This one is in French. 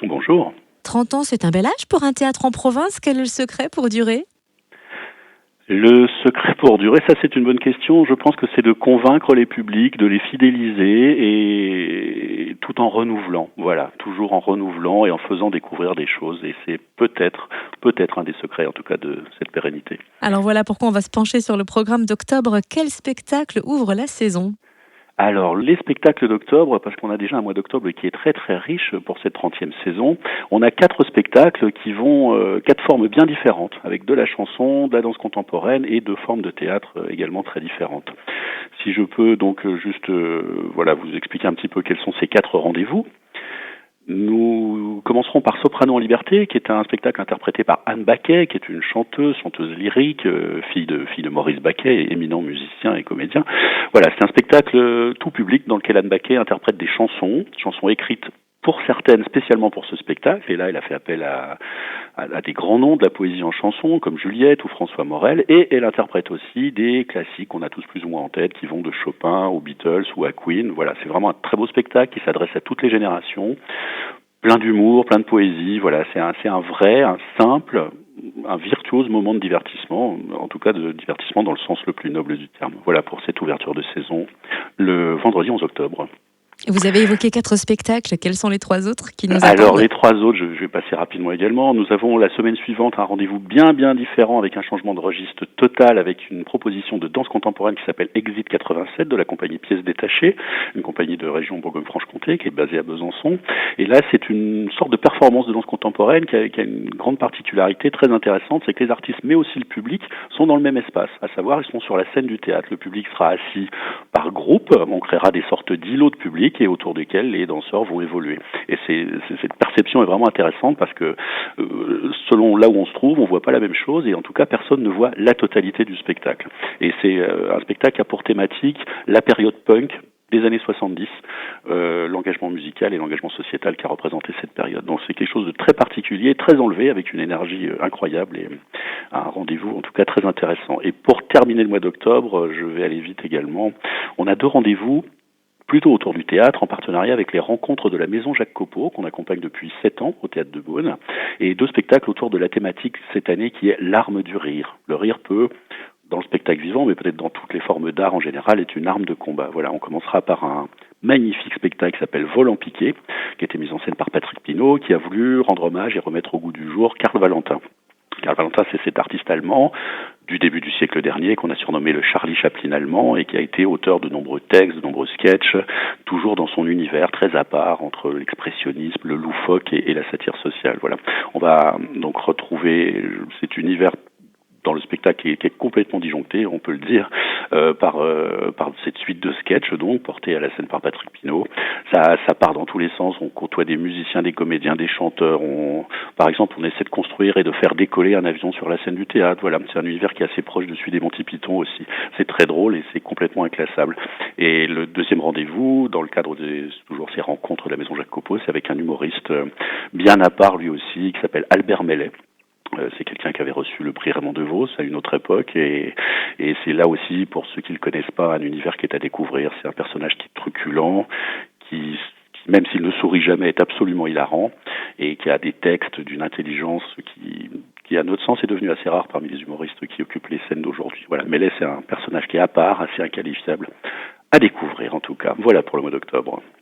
Bonjour. 30 ans, c'est un bel âge pour un théâtre en province. Quel est le secret pour durer? Le secret pour durer, ça c'est une bonne question. Je pense que c'est de convaincre les publics, de les fidéliser et tout en renouvelant. Voilà, toujours en renouvelant et en faisant découvrir des choses. Et c'est peut-être un des secrets en tout cas de cette pérennité. Alors voilà pourquoi on va se pencher sur le programme d'octobre. Quel spectacle ouvre la saison? Alors, les spectacles d'octobre, parce qu'on a déjà un mois d'octobre qui est très très riche pour cette 30e saison, on a 4 spectacles qui vont, 4 formes bien différentes, avec de la chanson, de la danse contemporaine et 2 formes de théâtre également très différentes. Si je peux donc juste voilà, vous expliquer un petit peu quels sont ces 4 rendez-vous. Nous commencerons par Soprano en liberté, qui est un spectacle interprété par Anne Baquet, qui est une chanteuse lyrique, fille de Maurice Baquet, éminent musicien et comédien. Voilà, c'est un spectacle tout public dans lequel Anne Baquet interprète des chansons écrites pour certaines spécialement pour ce spectacle, et là elle a fait appel à des grands noms de la poésie en chanson, comme Juliette ou François Morel, et elle interprète aussi des classiques qu'on a tous plus ou moins en tête, qui vont de Chopin aux Beatles ou à Queen. Voilà, c'est vraiment un très beau spectacle qui s'adresse à toutes les générations, plein d'humour, plein de poésie. Voilà, c'est un vrai, un simple, un virtuose moment de divertissement, en tout cas de divertissement dans le sens le plus noble du terme. Voilà pour cette ouverture de saison, le vendredi 11 octobre. Vous avez évoqué 4 spectacles. Quels sont les 3 autres qui nous Alors attendent? les 3 autres, je vais passer rapidement également. Nous avons la semaine suivante un rendez-vous bien différent avec un changement de registre total, avec une proposition de danse contemporaine qui s'appelle Exit 87 de la compagnie Pièces Détachées, une compagnie de région Bourgogne-Franche-Comté qui est basée à Besançon. Et là, c'est une sorte de performance de danse contemporaine qui a une grande particularité très intéressante, c'est que les artistes, mais aussi le public, sont dans le même espace, à savoir ils sont sur la scène du théâtre. Le public sera assis par groupe, on créera des sortes d'îlots de public et autour desquels les danseurs vont évoluer. Et cette perception est vraiment intéressante parce que selon là où on se trouve, on voit pas la même chose et en tout cas personne ne voit la totalité du spectacle. Et c'est un spectacle qui a pour thématique la période punk des années 70, l'engagement musical et l'engagement sociétal qui a représenté cette période. Donc c'est quelque chose de très particulier, très enlevé, avec une énergie incroyable et un rendez-vous en tout cas très intéressant. Et pour terminer le mois d'octobre, je vais aller vite également, on a 2 rendez-vous plutôt autour du théâtre, en partenariat avec les rencontres de la Maison Jacques Copeau, qu'on accompagne depuis 7 ans au Théâtre de Beaune, et 2 spectacles autour de la thématique cette année qui est l'arme du rire. Le rire peut, dans le spectacle vivant, mais peut-être dans toutes les formes d'art en général, est une arme de combat. Voilà, on commencera par un magnifique spectacle qui s'appelle Volant piqué, qui a été mis en scène par Patrick Pinault, qui a voulu rendre hommage et remettre au goût du jour Karl Valentin. Karl Valentin, c'est cet artiste allemand du début du siècle dernier qu'on a surnommé le Charlie Chaplin allemand et qui a été auteur de nombreux textes, de nombreux sketchs, toujours dans son univers très à part entre l'expressionnisme, le loufoque et la satire sociale. Voilà. On va donc retrouver cet univers dans le spectacle qui est complètement disjoncté, on peut le dire, par cette suite de sketchs donc portée à la scène par Patrick Pinault. Ça part dans tous les sens. On côtoie des musiciens, des comédiens, des chanteurs. Par exemple, on essaie de construire et de faire décoller un avion sur la scène du théâtre. Voilà, c'est un univers qui est assez proche de celui des Monty Python aussi. C'est très drôle et c'est complètement inclassable. Et le deuxième rendez-vous, dans le cadre de toujours ces rencontres de la Maison Jacques Copeau, c'est avec un humoriste bien à part lui aussi, qui s'appelle Albert Mellet. C'est quelqu'un qui avait reçu le prix Raymond DeVos à une autre époque et c'est là aussi, pour ceux qui ne le connaissent pas, un univers qui est à découvrir. C'est un personnage qui est truculent, qui même s'il ne sourit jamais, est absolument hilarant et qui a des textes d'une intelligence qui à notre sens est devenu assez rare parmi les humoristes qui occupent les scènes d'aujourd'hui. Voilà, Mellet, c'est un personnage qui est à part, assez inqualifiable, à découvrir en tout cas. Voilà pour le mois d'octobre.